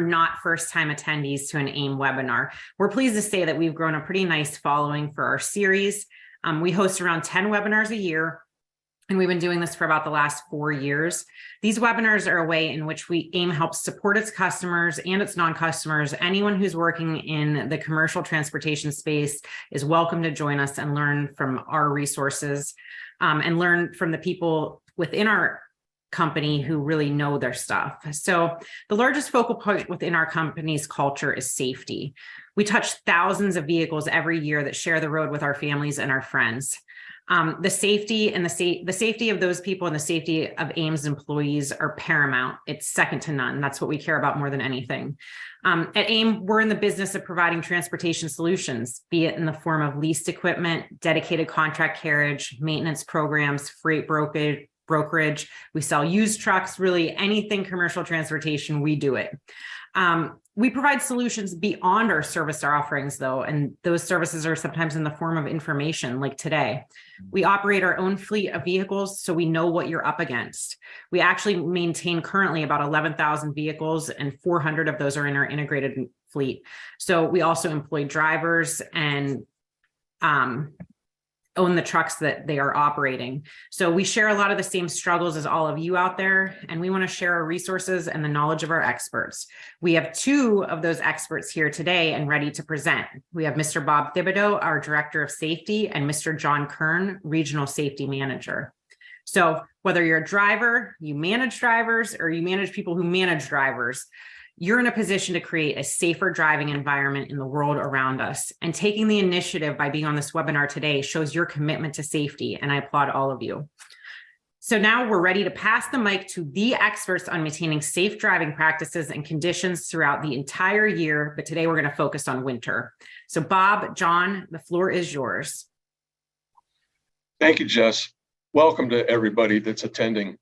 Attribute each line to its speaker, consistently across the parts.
Speaker 1: not first-time attendees to an AIM webinar. We're pleased to say that we've grown a pretty nice following for our series. We host around 10 webinars a year, and we've been doing this for about the last 4 years. These webinars are a way in which AIM helps support its customers and its non-customers. Anyone who's working in the commercial transportation space is welcome to join us and learn from our resources and learn from the people within our company who really know their stuff. So the largest focal point within our company's culture is safety. We touch thousands of vehicles every year that share the road with our families and our friends. The safety and the safety of those people and the safety of AIM's employees are paramount. It's second to none. That's what we care about more than anything. At AIM, we're in the business of providing transportation solutions, be it in the form of leased equipment, dedicated contract carriage, maintenance programs, freight brokerage. We sell used trucks, really anything commercial transportation, we do it. We provide solutions beyond our service offerings, though, and those services are sometimes in the form of information, like today. We operate our own fleet of vehicles, so we know what you're up against. We actually maintain currently about 11,000 vehicles, and 400 of those are in our integrated fleet. So we also employ drivers and own the trucks that they are operating. So we share a lot of the same struggles as all of you out there, and we want to share our resources and the knowledge of our experts. We have 2 of those experts here today and ready to present. We have Mr. Bob Thibodeau, our Director of Safety, and Mr. John Kirn, Regional Safety Manager. So whether you're a driver, you manage drivers, or you manage people who manage drivers, you're in a position to create a safer driving environment in the world around us. And taking the initiative by being on this webinar today shows your commitment to safety, and I applaud all of you. So now we're ready to pass the mic to the experts on maintaining safe driving practices and conditions throughout the entire year, but today we're going to focus on winter. So Bob, John, the floor is yours.
Speaker 2: Thank you, Jess. Welcome to everybody that's attending.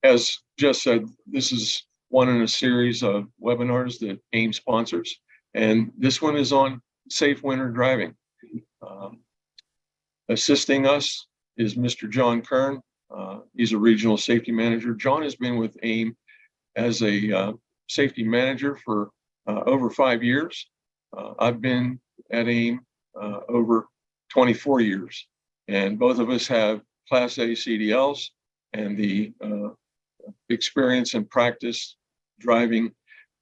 Speaker 2: As Jess said, this is one in a series of webinars that AIM sponsors, and this one is on safe winter driving. Assisting us is Mr. John Kirn. He's a regional safety manager. John has been with AIM as a safety manager for over 5 years. I've been at AIM over 24 years, and both of us have Class A CDLs and the experience and practice driving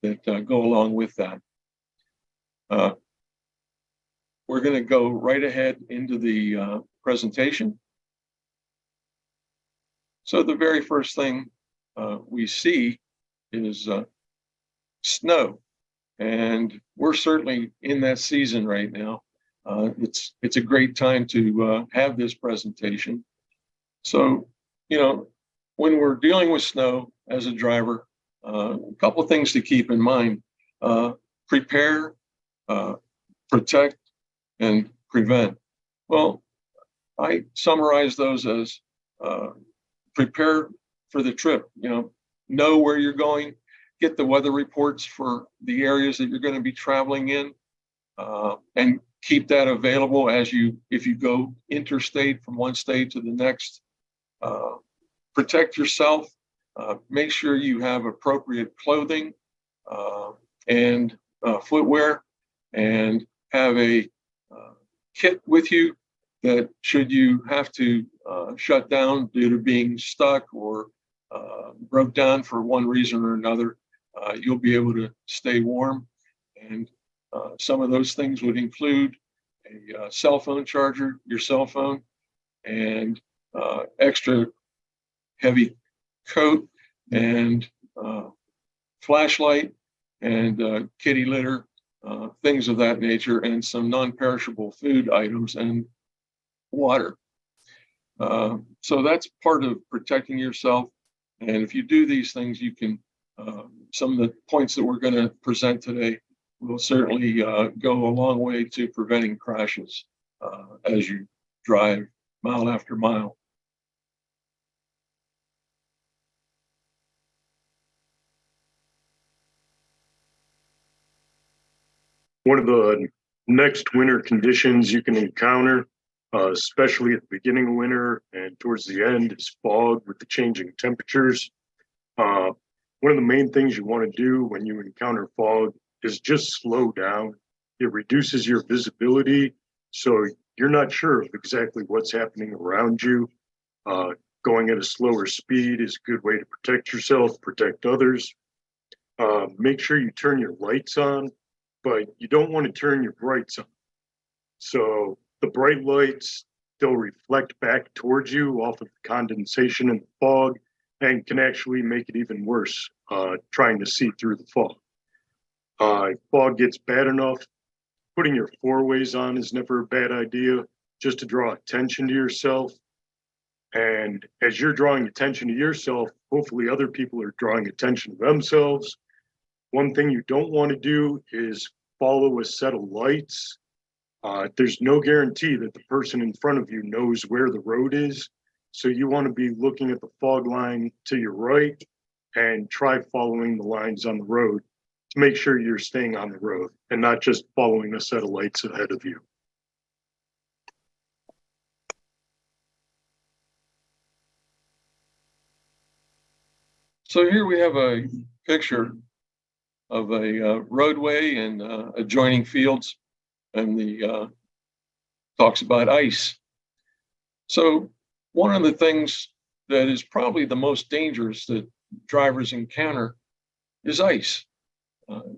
Speaker 2: that go along with that. We're going to go right ahead into the presentation. So the very first thing we see is snow, and we're certainly in that season right now. It's a great time to have this presentation. So, when we're dealing with snow as a driver, a couple of things to keep in mind: prepare, protect, and prevent. Well, I summarize those as prepare for the trip. Know where you're going, get the weather reports for the areas that you're going to be traveling in, and keep that available if you go interstate from one state to the next. Protect yourself. Make sure you have appropriate clothing and footwear, and have a kit with you that should you have to shut down due to being stuck or broke down for one reason or another, you'll be able to stay warm. And some of those things would include a cell phone charger, your cell phone, and extra heavy coat, and flashlight, and kitty litter, things of that nature, and some non-perishable food items and water. So that's part of protecting yourself. And if you do these things, you can, some of the points that we're going to present today will certainly go a long way to preventing crashes as you drive mile after mile.
Speaker 3: One of the next winter conditions you can encounter, especially at the beginning of winter and towards the end, is fog with the changing temperatures. one of the main things you want to do when you encounter fog is just slow down. It reduces your visibility, so you're not sure of exactly what's happening around you. Going at a slower speed is a good way to protect yourself, protect others. Make sure you turn your lights on, but you don't want to turn your brights on. So the bright lights, they'll reflect back towards you off of the condensation in the fog and can actually make it even worse, trying to see through the fog. If fog gets bad enough, putting your four-ways on is never a bad idea, just to draw attention to yourself. And as you're drawing attention to yourself, hopefully other people are drawing attention to themselves. One thing you don't want to do is follow a set of lights. There's no guarantee that the person in front of you knows where the road is. So you want to be looking at the fog line to your right and try following the lines on the road to make sure you're staying on the road and not just following a set of lights ahead of you.
Speaker 2: So here we have a picture of a roadway and adjoining fields, and the talks about ice. So one of the things that is probably the most dangerous that drivers encounter is ice.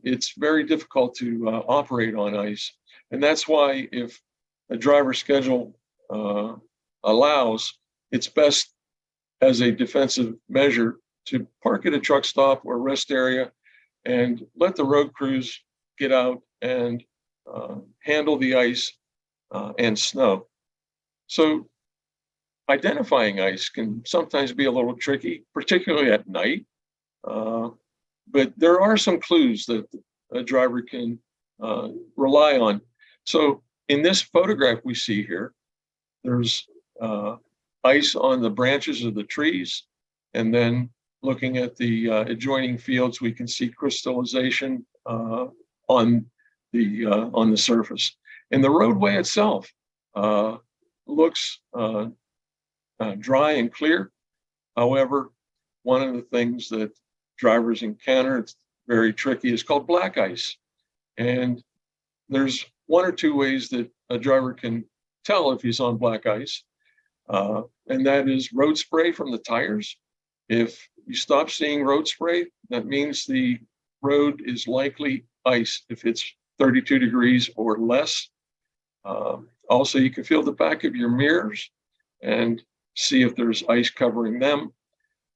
Speaker 2: It's very difficult to operate on ice, and that's why if a driver schedule allows, it's best as a defensive measure to park at a truck stop or rest area and let the road crews get out and handle the ice and snow. So identifying ice can sometimes be a little tricky, particularly at night. But there are some clues that a driver can rely on. So in this photograph we see here, there's ice on the branches of the trees, and then looking at the adjoining fields, we can see crystallization on the surface. And the roadway itself looks dry and clear. However, one of the things that drivers encounter, it's very tricky, is called black ice. And there's one or two ways that a driver can tell if he's on black ice, and that is road spray from the tires. If you stop seeing road spray, that means the road is likely ice if it's 32 degrees or less. Also, you can feel the back of your mirrors and see if there's ice covering them,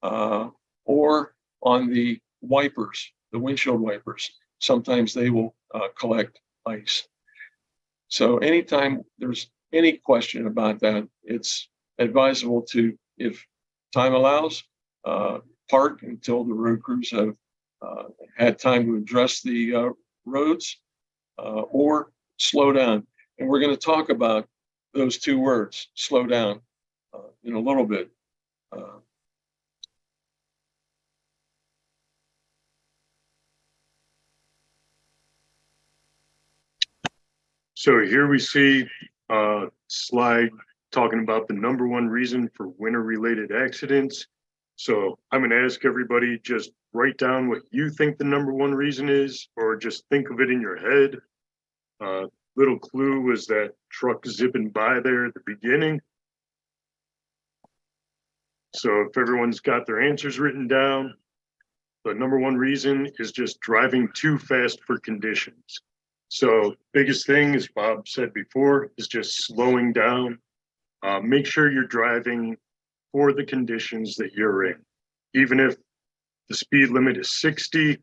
Speaker 2: or on the wipers, the windshield wipers. Sometimes they will collect ice. So anytime there's any question about that, it's advisable to, if time allows, park until the road crews have had time to address the roads, or slow down. And we're going to talk about those two words, slow down, in a little bit.
Speaker 3: So here we see a slide talking about the number one reason for winter-related accidents. So I'm going to ask everybody, just write down what you think the number one reason is, or just think of it in your head. Little clue was that truck zipping by there at the beginning. So if everyone's got their answers written down, the number one reason is just driving too fast for conditions. So biggest thing, as Bob said before, is just slowing down. Make sure you're driving for the conditions that you're in. Even if the speed limit is 60,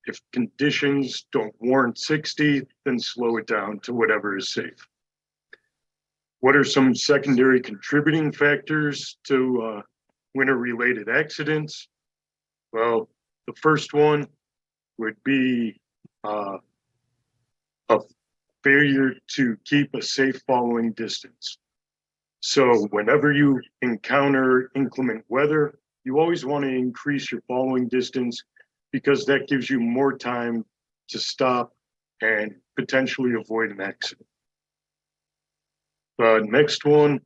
Speaker 3: if conditions don't warrant 60, then slow it down to whatever is safe. What are some secondary contributing factors to winter-related accidents? Well, the first one would be a failure to keep a safe following distance. So whenever you encounter inclement weather, you always want to increase your following distance, because that gives you more time to stop and potentially avoid an accident. The next one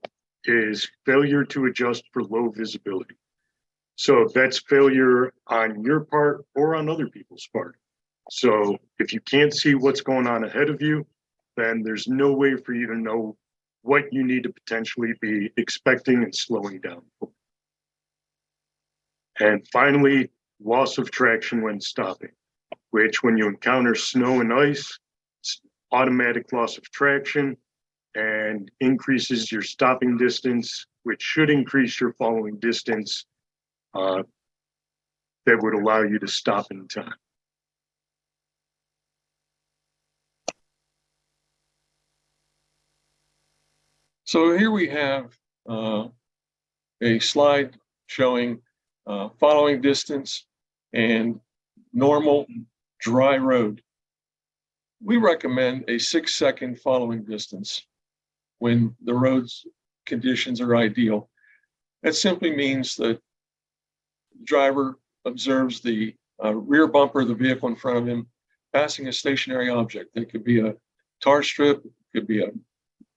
Speaker 3: is failure to adjust for low visibility. So that's failure on your part or on other people's part. So if you can't see what's going on ahead of you, then there's no way for you to know what you need to potentially be expecting and slowing down. And finally, loss of traction when stopping, which when you encounter snow and ice, it's automatic loss of traction and increases your stopping distance, which should increase your following distance that would allow you to stop in time.
Speaker 2: So here we have a slide showing following distance and normal dry road. We recommend a 6-second following distance when the road's conditions are ideal. That simply means that the driver observes the rear bumper of the vehicle in front of him passing a stationary object. It could be a tar strip, it could be a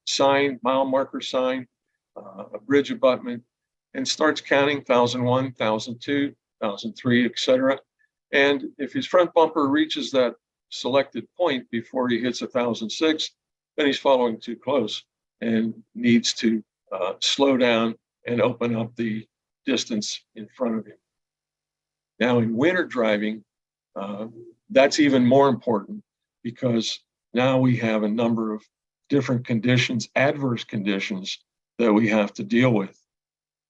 Speaker 2: sign, mile marker sign, a bridge abutment, and starts counting 1001, 1002, 1003, etc. And if his front bumper reaches that selected point before he hits 1006, then he's following too close and needs to slow down and open up the distance in front of him. Now in winter driving, that's even more important because now we have a number of different conditions, adverse conditions that we have to deal with.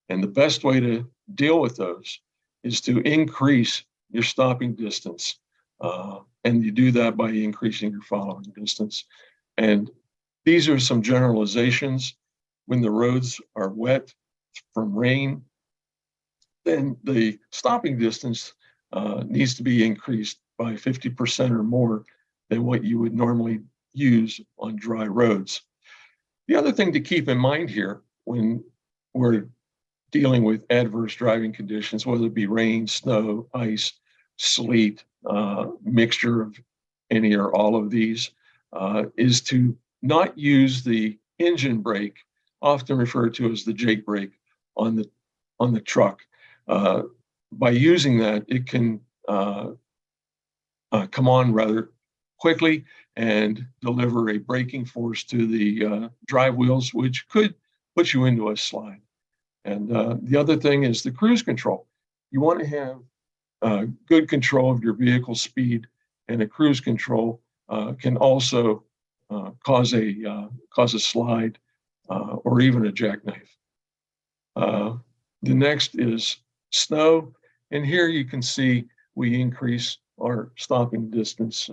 Speaker 2: And the best way to deal with those is to increase your stopping distance. And you do that by increasing your following distance. And these are some generalizations. When the roads are wet from rain, then the stopping distance needs to be increased by 50% or more than what you would normally use on dry roads. The other thing to keep in mind here when we're dealing with adverse driving conditions, whether it be rain, snow, ice, sleet, mixture of any or all of these, is to not use the engine brake, often referred to as the Jake brake on the truck. By using that, it can come on rather quickly and deliver a braking force to the drive wheels, which could put you into a slide. And the other thing is the cruise control. You want to have good control of your vehicle speed, and a cruise control can also cause a slide or even a jackknife. The next is snow, and here you can see we increase our stopping distance.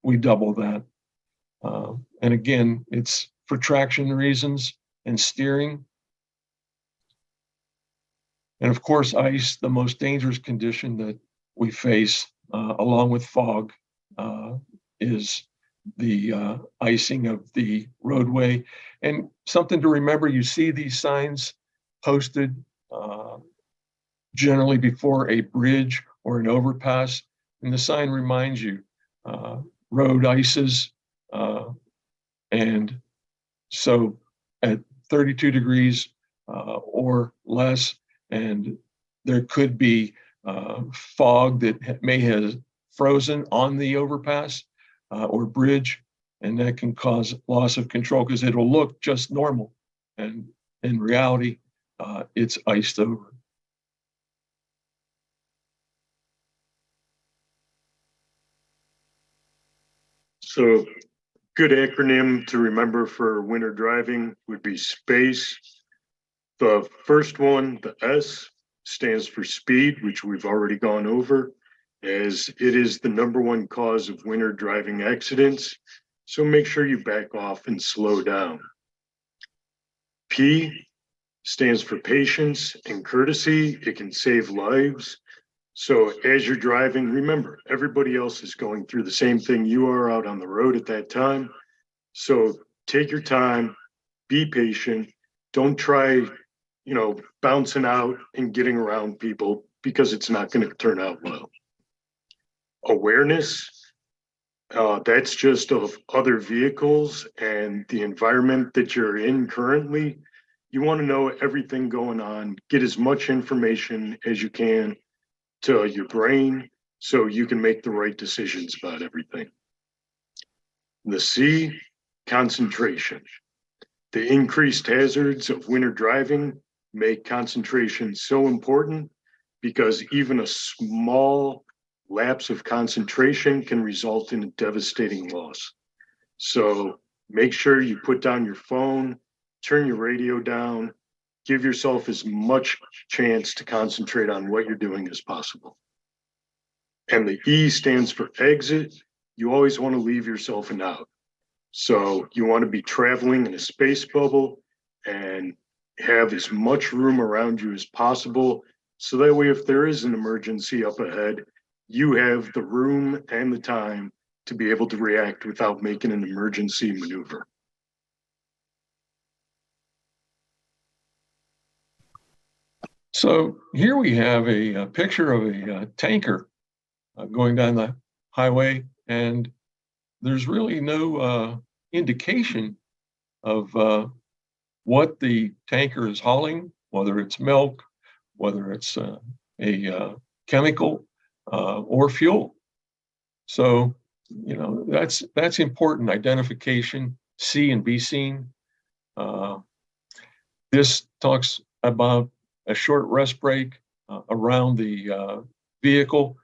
Speaker 2: We double that. And again, it's for traction reasons and steering. And of course, ice, the most dangerous condition that we face, along with fog, is the icing of the roadway. And something to remember, you see these signs posted generally before a bridge or an overpass, and the sign reminds you road ices, and so at 32 degrees or less, and there could be fog that may have frozen on the overpass or bridge, and that can cause loss of control because it'll look just normal, and in reality, it's iced over.
Speaker 3: So good acronym to remember for winter driving would be SPACE. The first one, the S, stands for speed, which we've already gone over, as it is the #1 cause of winter driving accidents. So make sure you back off and slow down. P stands for patience and courtesy. It can save lives. So as you're driving, remember, everybody else is going through the same thing you are out on the road at that time. So take your time, be patient. Don't try, bouncing out and getting around people because it's not going to turn out well. Awareness, that's just of other vehicles and the environment that you're in currently. you want to know everything going on, get as much information as you can to your brain so you can make the right decisions about everything. The C, concentration. The increased hazards of winter driving make concentration so important because even a small lapse of concentration can result in a devastating loss. So make sure you put down your phone, turn your radio down, give yourself as much chance to concentrate on what you're doing as possible. And the E stands for exit. You always want to leave yourself an out. So you want to be traveling in a space bubble and have as much room around you as possible. So that way, if there is an emergency up ahead, you have the room and the time to be able to react without making an emergency maneuver.
Speaker 2: So here we have a picture of a tanker going down the highway, and there's really no indication of what the tanker is hauling, whether it's milk, whether it's a chemical or fuel. So, you know, that's important identification, see and be seen. This talks about a short rest break around the vehicle.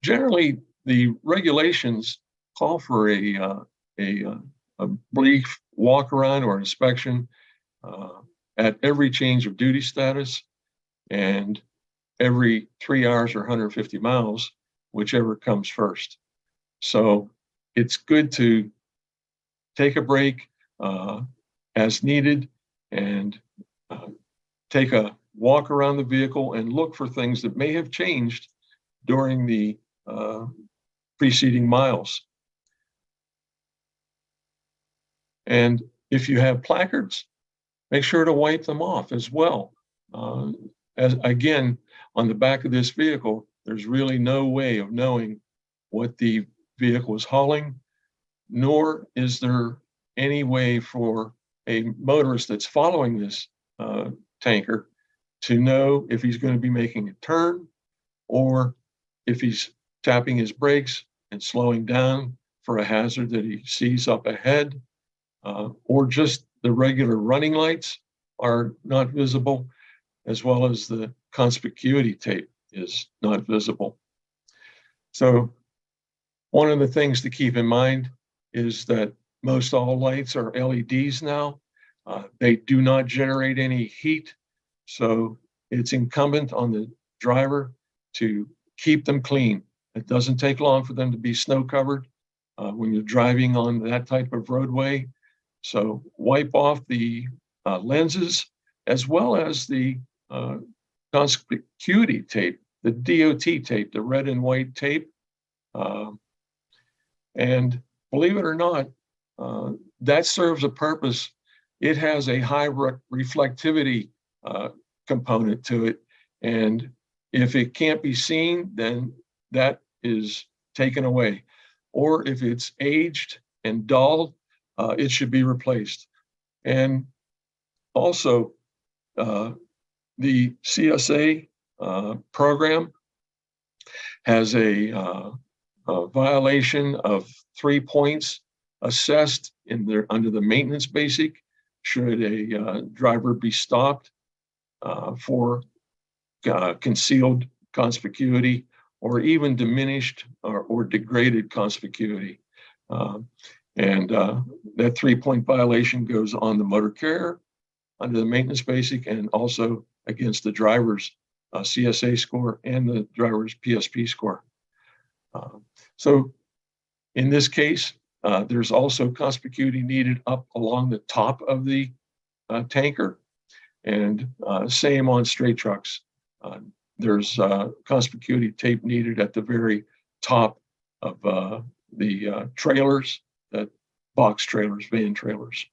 Speaker 2: Generally, the regulations call for a brief walk around or inspection at every change of duty status and every 3 hours or 150 miles, whichever comes first. So it's good to take a break as needed and take a walk around the vehicle and look for things that may have changed during the preceding miles. And if you have placards, make sure to wipe them off as well. As again, on the back of this vehicle, there's really no way of knowing what the vehicle is hauling, nor is there any way for a motorist that's following this tanker to know if he's going to be making a turn or if he's tapping his brakes and slowing down for a hazard that he sees up ahead, or just the regular running lights are not visible, as well as the conspicuity tape is not visible. So one of the things to keep in mind is that most all lights are LEDs now. They do not generate any heat, so it's incumbent on the driver to keep them clean. It doesn't take long for them to be snow covered when you're driving on that type of roadway. So wipe off the lenses as well as the conspicuity tape, the DOT tape, the red and white tape. And believe it or not, that serves a purpose. It has a high reflectivity component to it. And if it can't be seen, then that is taken away. Or if it's aged and dull, it should be replaced. And also, the CSA program has a violation of 3 points assessed under the maintenance basic should a driver be stopped for concealed conspicuity or even diminished or degraded conspicuity. And that 3-point violation goes on the motor carrier under the maintenance basic and also against the driver's CSA score and the driver's PSP score. So in this case, there's also conspicuity needed up along the top of the tanker, and same on straight trucks. There's conspicuity tape needed at the very top of the trailers, that box trailers, van trailers,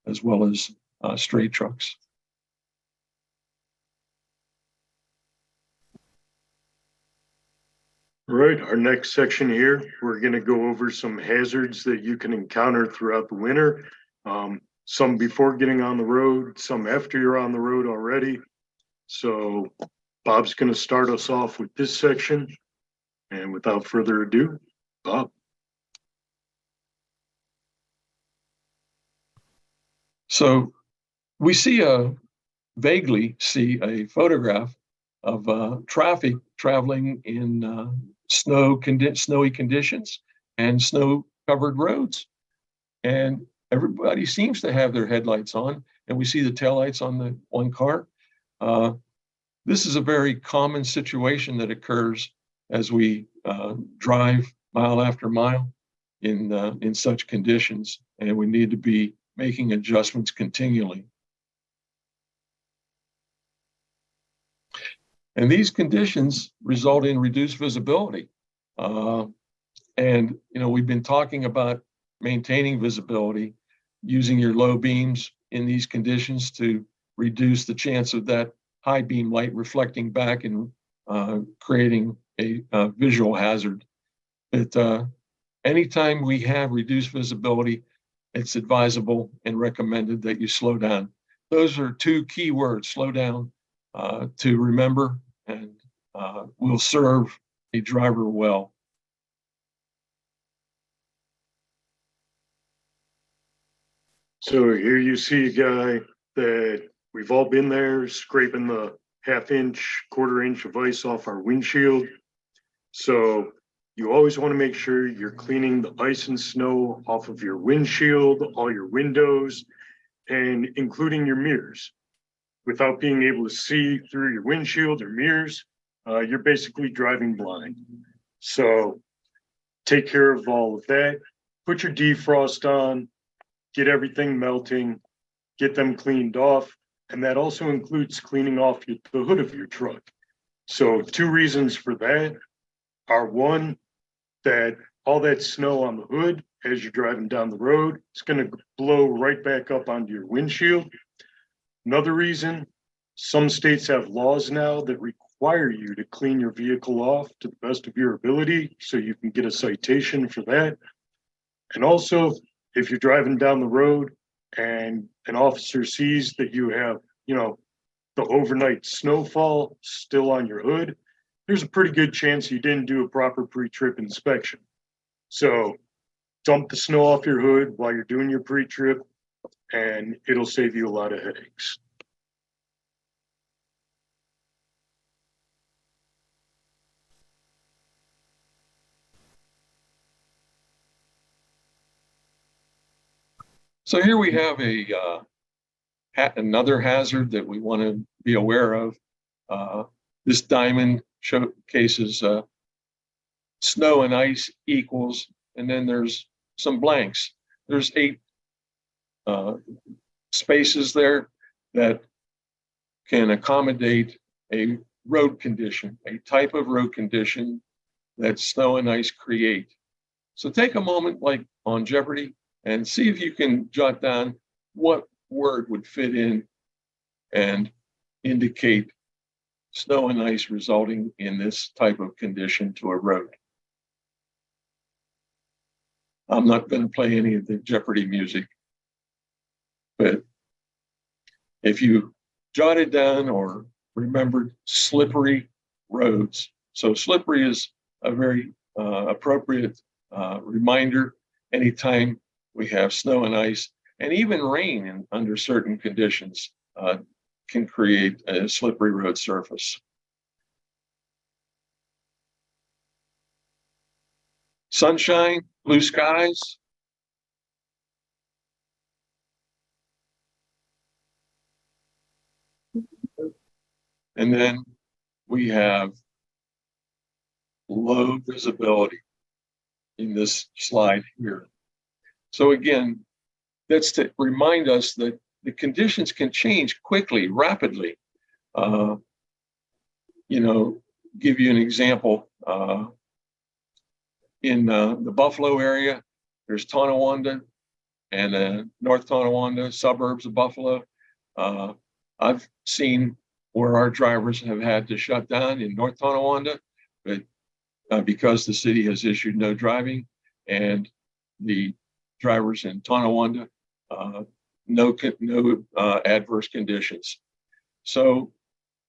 Speaker 2: as well as straight trucks.
Speaker 3: Right, our next section here, we're going to go over some hazards that you can encounter throughout the winter. some before getting on the road, some after you're on the road already. So Bob's going to start us off with this section. And without further ado, Bob.
Speaker 2: So we vaguely see a photograph of traffic traveling in snowy conditions and snow-covered roads. And everybody seems to have their headlights on, and we see the taillights on the one car. This is a very common situation that occurs as we drive mile after mile in such conditions, and we need to be making adjustments continually. And these conditions result in reduced visibility. And we've been talking about maintaining visibility, using your low beams in these conditions to reduce the chance of that high beam light reflecting back and creating a visual hazard. But anytime we have reduced visibility, it's advisable and recommended that you slow down. Those are two key words, slow down, to remember, and will serve a driver well.
Speaker 3: So here you see a guy that we've all been there, scraping the half-inch, quarter-inch of ice off our windshield. So you always want to make sure you're cleaning the ice and snow off of your windshield, all your windows, and including your mirrors. Without being able to see through your windshield or mirrors, you're basically driving blind. So take care of all of that. Put your defrost on, get everything melting, get them cleaned off. And that also includes cleaning off the hood of your truck. So 2 reasons for that are, one, that all that snow on the hood as you're driving down the road, it's going to blow right back up onto your windshield. Another reason, some states have laws now that require you to clean your vehicle off to the best of your ability, so you can get a citation for that. And also, if you're driving down the road and an officer sees that you have, the overnight snowfall still on your hood, there's a pretty good chance you didn't do a proper pre-trip inspection. So dump the snow off your hood while you're doing your pre-trip, and it'll save you a lot of headaches.
Speaker 2: So here we have another hazard that we want to be aware of. This diamond showcases snow and ice equals, and then there's some blanks. There's 8 spaces there that can accommodate a road condition, a type of road condition that snow and ice create. So take a moment, like on Jeopardy, and see if you can jot down what word would fit in and indicate snow and ice resulting in this type of condition to a road. I'm not going to play any of the Jeopardy music, but if you jotted down or remembered slippery roads, so slippery is a very appropriate reminder anytime we have snow and ice, and even rain under certain conditions can create a slippery road surface. Sunshine, blue skies. And then we have low visibility in this slide here. So again, that's to remind us that the conditions can change quickly, rapidly. Give you an example. In the Buffalo area, there's Tonawanda and North Tonawanda, suburbs of Buffalo. I've seen where our drivers have had to shut down in North Tonawanda, but because the city has issued no driving, and the drivers in Tonawanda no adverse conditions. So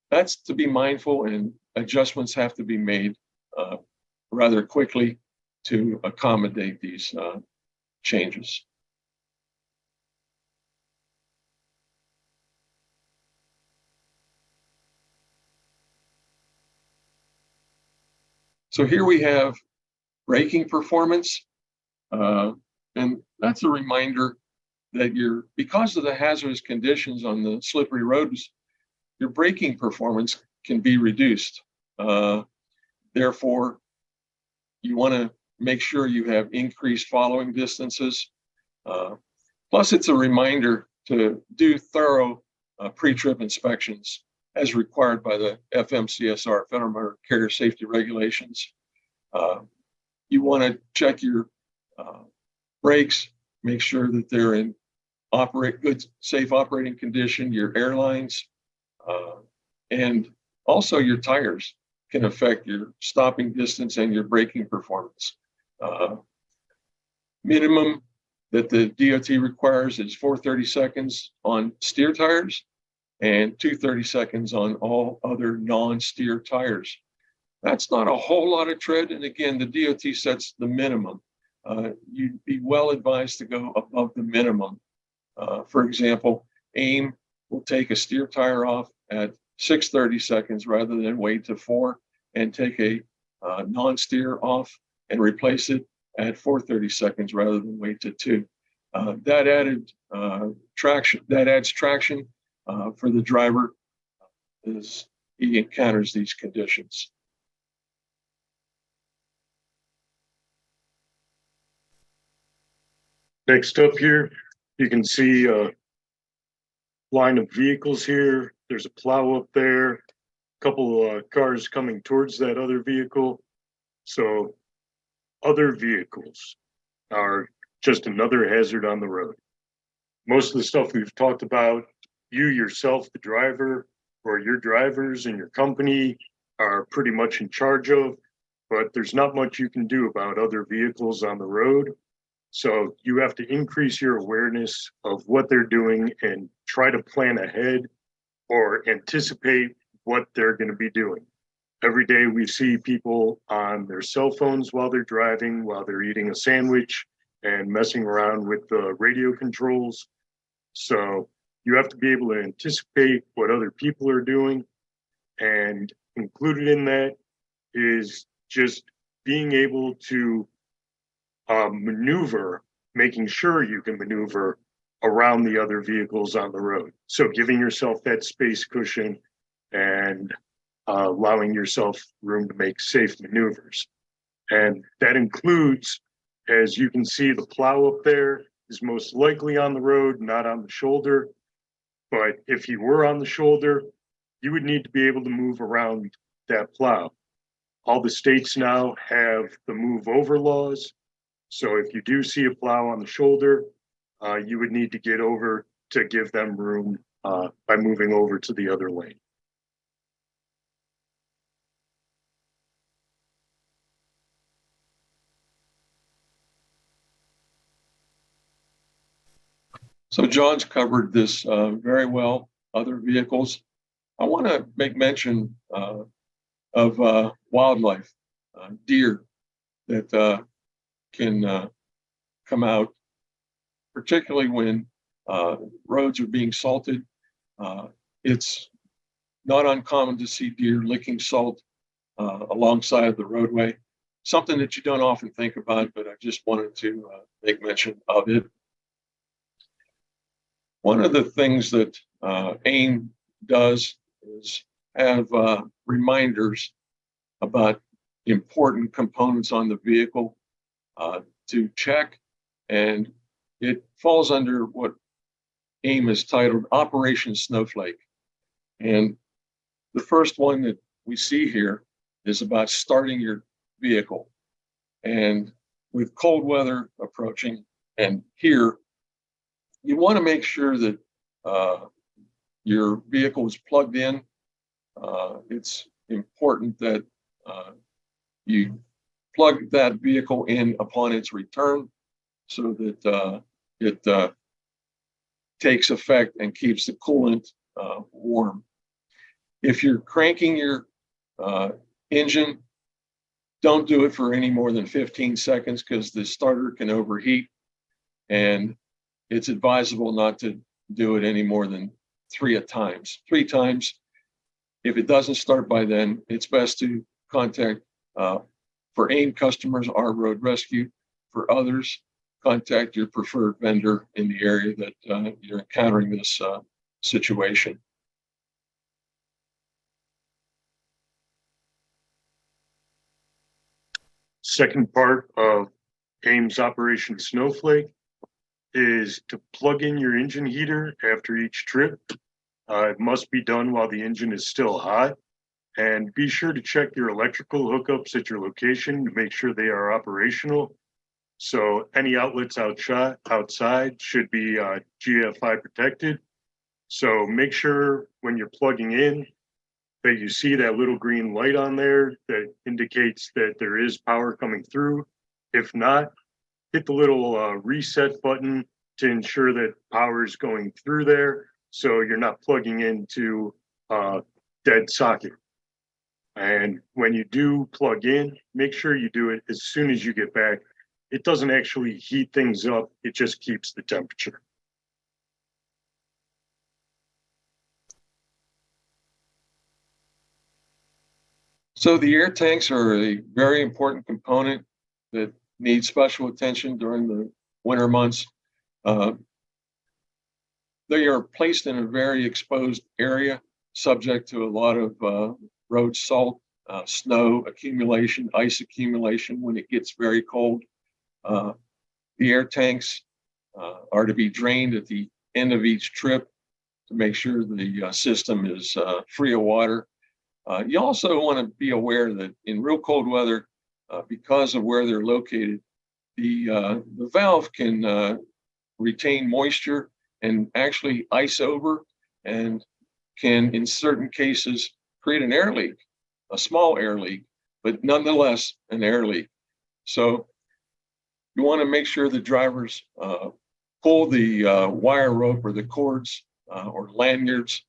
Speaker 2: that's to be mindful, and adjustments have to be made rather quickly to accommodate these changes. So here we have braking performance, and that's a reminder that because of the hazardous conditions on the slippery roads, your braking performance can be reduced. Therefore, you want to make sure you have increased following distances. Plus, it's a reminder to do thorough pre-trip inspections as required by the FMCSR, Federal Motor Carrier Safety Regulations. You want to check your brakes, make sure that they're in good, safe operating condition, your airlines, and also your tires can affect your stopping distance and your braking performance. Minimum that the DOT requires is 430 seconds on steer tires and 230 seconds on all other non-steer tires. That's not a whole lot of tread. And again, the DOT sets the minimum. You'd be well advised to go above the minimum. For example, AIM will take a steer tire off at 630 seconds rather than wait to 4, and take a non-steer off and replace it at 430 seconds rather than wait to 2. That adds traction for the driver as he encounters these conditions.
Speaker 3: Next up here, you can see a line of vehicles here. There's a plow up there, a couple cars coming towards that other vehicle. So other vehicles are just another hazard on the road. Most of the stuff we've talked about, you yourself, the driver, or your drivers and your company are pretty much in charge of, but there's not much you can do about other vehicles on the road. So you have to increase your awareness of what they're doing and try to plan ahead or anticipate what they're going to be doing. Every day we see people on their cell phones while they're driving, while they're eating a sandwich, and messing around with the radio controls. So you have to be able to anticipate what other people are doing. And included in that is just being able to maneuver, making sure you can maneuver around the other vehicles on the road. So giving yourself that space cushion and allowing yourself room to make safe maneuvers. And that includes, as you can see, the plow up there is most likely on the road, not on the shoulder. But if you were on the shoulder, you would need to be able to move around that plow. All the states now have the move over laws. So if you do see a plow on the shoulder, you would need to get over to give them room by moving over to the other lane.
Speaker 2: So John's covered this very well, other vehicles. I want to make mention of wildlife, deer that can come out, particularly when roads are being salted. It's not uncommon to see deer licking salt alongside the roadway, something that you don't often think about, but I just wanted to make mention of it. One of the things that AIM does is have reminders about important components on the vehicle to check, and it falls under what AIM is titled Operation Snowflake. And the first one that we see here is about starting your vehicle. And with cold weather approaching, and here, you want to make sure that your vehicle is plugged in. It's important that you plug that vehicle in upon its return so that it takes effect and keeps the coolant warm. If you're cranking your engine, don't do it for any more than 15 seconds because the starter can overheat, and it's advisable not to do it any more than three times. If it doesn't start by then, it's best to contact, for AIM customers, our road rescue. For others, contact your preferred vendor in the area that you're encountering this situation.
Speaker 3: Second part of AIM's Operation Snowflake is to plug in your engine heater after each trip. It must be done while the engine is still hot, and be sure to check your electrical hookups at your location to make sure they are operational. So any outlets outside should be GFI protected. So make sure when you're plugging in that you see that little green light on there that indicates that there is power coming through. If not, hit the little reset button to ensure that power is going through there, so you're not plugging into a dead socket. And when you do plug in, make sure you do it as soon as you get back. It doesn't actually heat things up, it just keeps the temperature.
Speaker 2: So the air tanks are a very important component that needs special attention during the winter months. They are placed in a very exposed area, subject to a lot of road salt, snow accumulation, ice accumulation when it gets very cold. The air tanks are to be drained at the end of each trip to make sure the system is free of water. You also want to be aware that in real cold weather, because of where they're located, the valve can retain moisture and actually ice over, and can, in certain cases, create an air leak, a small air leak, but nonetheless an air leak. So you want to make sure the drivers pull the wire rope or the cords or lanyards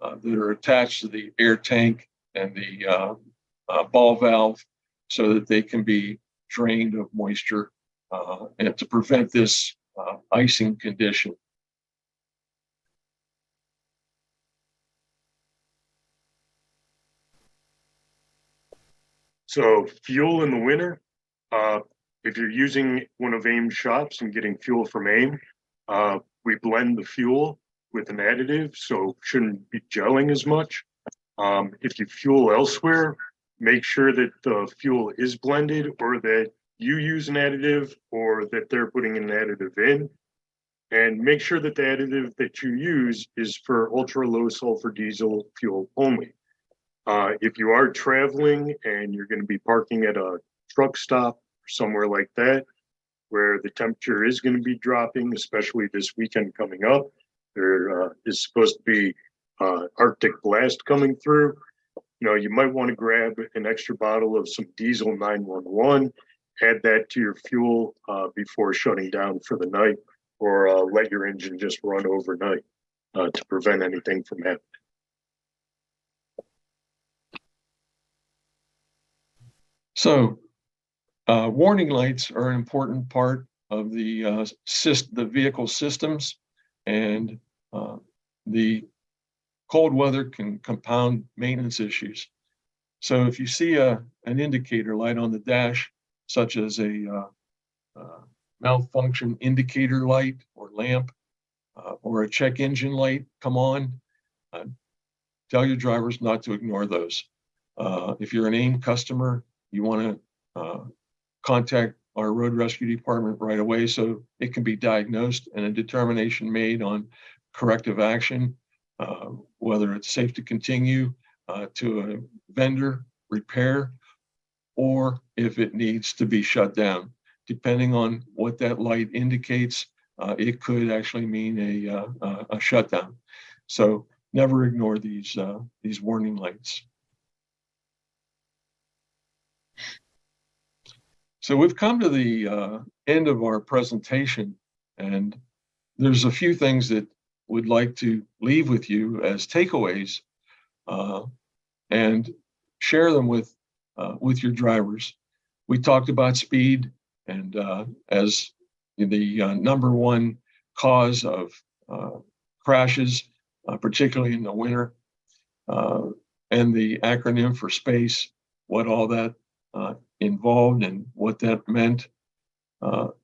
Speaker 2: that are attached to the air tank and the ball valve so that they can be drained of moisture and to prevent this icing condition.
Speaker 3: So fuel in the winter, if you're using one of AIM's shops and getting fuel from AIM, we blend the fuel with an additive, so shouldn't be gelling as much. If you fuel elsewhere, make sure that the fuel is blended, or that you use an additive, or that they're putting an additive in. And make sure that the additive that you use is for ultra low sulfur diesel fuel only. If you are traveling and you're going to be parking at a truck stop or somewhere like that, where the temperature is going to be dropping, especially this weekend coming up, there is supposed to be Arctic blast coming through. You know, you might want to grab an extra bottle of some diesel 911, add that to your fuel before shutting down for the night, or let your engine just run overnight to prevent anything from happening.
Speaker 2: So warning lights are an important part of the vehicle systems, and the cold weather can compound maintenance issues. So if you see an indicator light on the dash, such as a malfunction indicator light or lamp, or a check engine light come on, tell your drivers not to ignore those. If you're an AIM customer, you want to contact our road rescue department right away so it can be diagnosed and a determination made on corrective action, whether it's safe to continue to a vendor repair, or if it needs to be shut down. Depending on what that light indicates, it could actually mean a shutdown. So never ignore these warning lights. So we've come to the end of our presentation, and there's a few things that would like to leave with you as takeaways and share them with your drivers. We talked about speed and as the number one cause of crashes, particularly in the winter, and the acronym for SPACE, what all that involved and what that meant.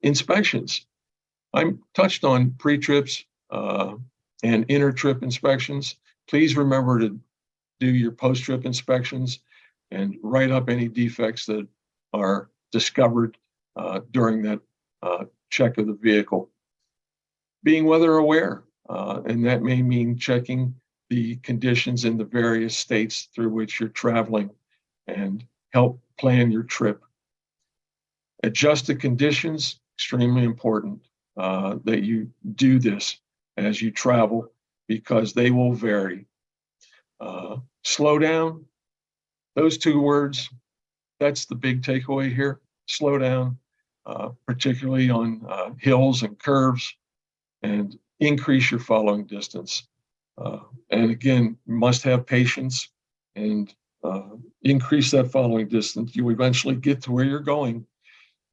Speaker 2: Inspections. I touched on pre-trips and inter-trip inspections. Please remember to do your post-trip inspections and write up any defects that are discovered during that check of the vehicle. Being weather aware, and that may mean checking the conditions in the various states through which you're traveling and help plan your trip. Adjusted conditions, extremely important that you do this as you travel because they will vary. Slow down, those two words, that's the big takeaway here. Slow down, particularly on hills and curves, and increase your following distance. And again, you must have patience and increase that following distance. You eventually get to where you're going.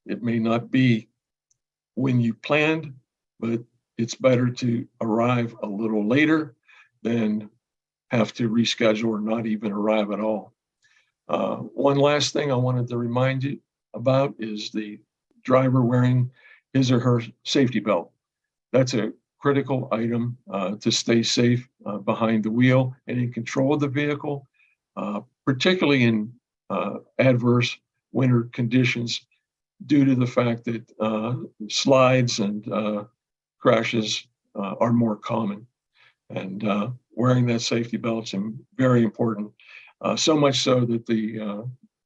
Speaker 2: It may not be when you planned, but it's better to arrive a little later than have to reschedule or not even arrive at all. One last thing I wanted to remind you about is the driver wearing his or her safety belt. That's a critical item to stay safe behind the wheel and in control of the vehicle, particularly in adverse winter conditions due to the fact that slides and crashes are more common. And wearing that safety belt is very important, so much so that the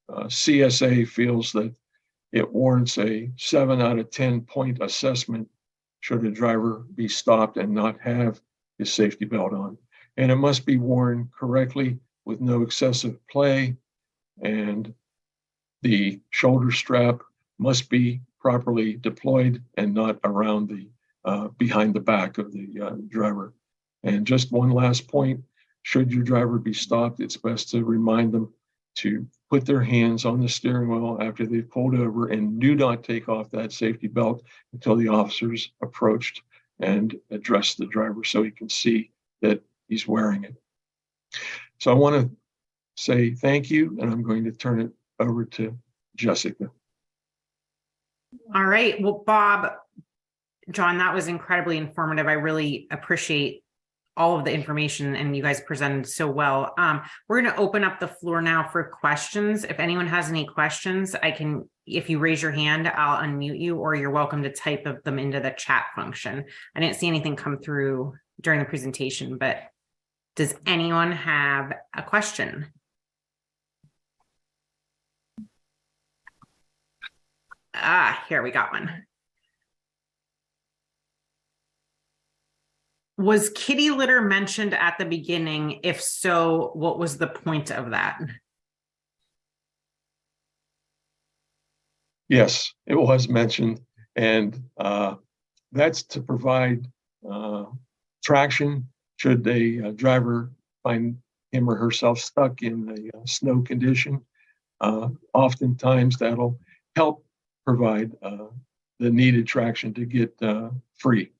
Speaker 2: CSA feels that it warrants a 7 out of 10 point assessment should a driver be stopped and not have his safety belt on. And it must be worn correctly with no excessive play, and the shoulder strap must be properly deployed and not around the behind the back of the driver. And just one last point, should your driver be stopped, it's best to remind them to put their hands on the steering wheel after they've pulled over and do not take off that safety belt until the officers approached and addressed the driver so he can see that he's wearing it. So I want to say thank you, and I'm going to turn it over to Jessica.
Speaker 1: All right. Well, Bob, John, that was incredibly informative. I really appreciate all of the information, and you guys presented so well. We're going to open up the floor now for questions. If anyone has any questions, if you raise your hand, I'll unmute you, or you're welcome to type them into the chat function. I didn't see anything come through during the presentation, but does anyone have a question? Here we got one. Was kitty litter mentioned at the beginning? If so, what was the point of that?
Speaker 2: Yes, it was mentioned, and that's to provide traction should a driver find him or herself stuck in a snow condition. Oftentimes that'll help provide the needed traction to get free.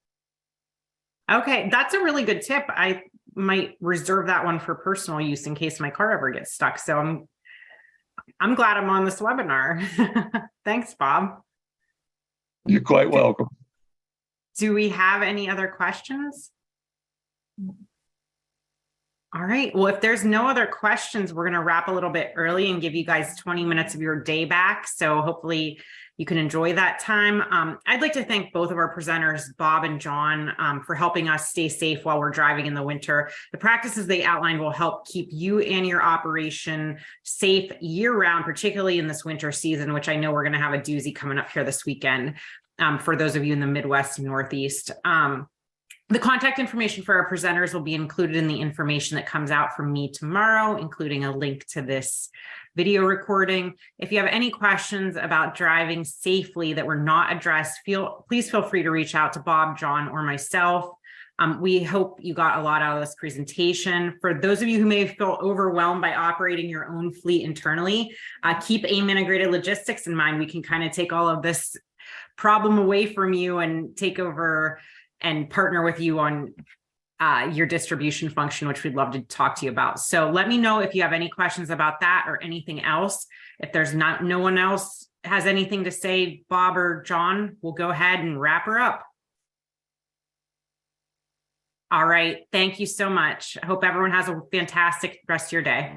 Speaker 1: Okay, that's a really good tip. I might reserve that one for personal use in case my car ever gets stuck. So I'm glad I'm on this webinar. Thanks, Bob.
Speaker 2: You're quite welcome.
Speaker 1: Do we have any other questions? All right. Well, if there's no other questions, we're going to wrap a little bit early and give you guys 20 minutes of your day back. So hopefully you can enjoy that time. I'd like to thank both of our presenters, Bob and John, for helping us stay safe while we're driving in the winter. The practices they outlined will help keep you and your operation safe year-round, particularly in this winter season, which I know we're going to have a doozy coming up here this weekend for those of you in the Midwest and Northeast. The contact information for our presenters will be included in the information that comes out from me tomorrow, including a link to this video recording. If you have any questions about driving safely that were not addressed, please feel free to reach out to Bob, John, or myself. We hope you got a lot out of this presentation. For those of you who may feel overwhelmed by operating your own fleet internally, keep AIM integrated logistics in mind. We can kind of take all of this problem away from you and take over and partner with you on your distribution function, which we'd love to talk to you about. So let me know if you have any questions about that or anything else. If there's no one else has anything to say, Bob or John, we'll go ahead and wrap her up. All right. Thank you so much. I hope everyone has a fantastic rest of your day.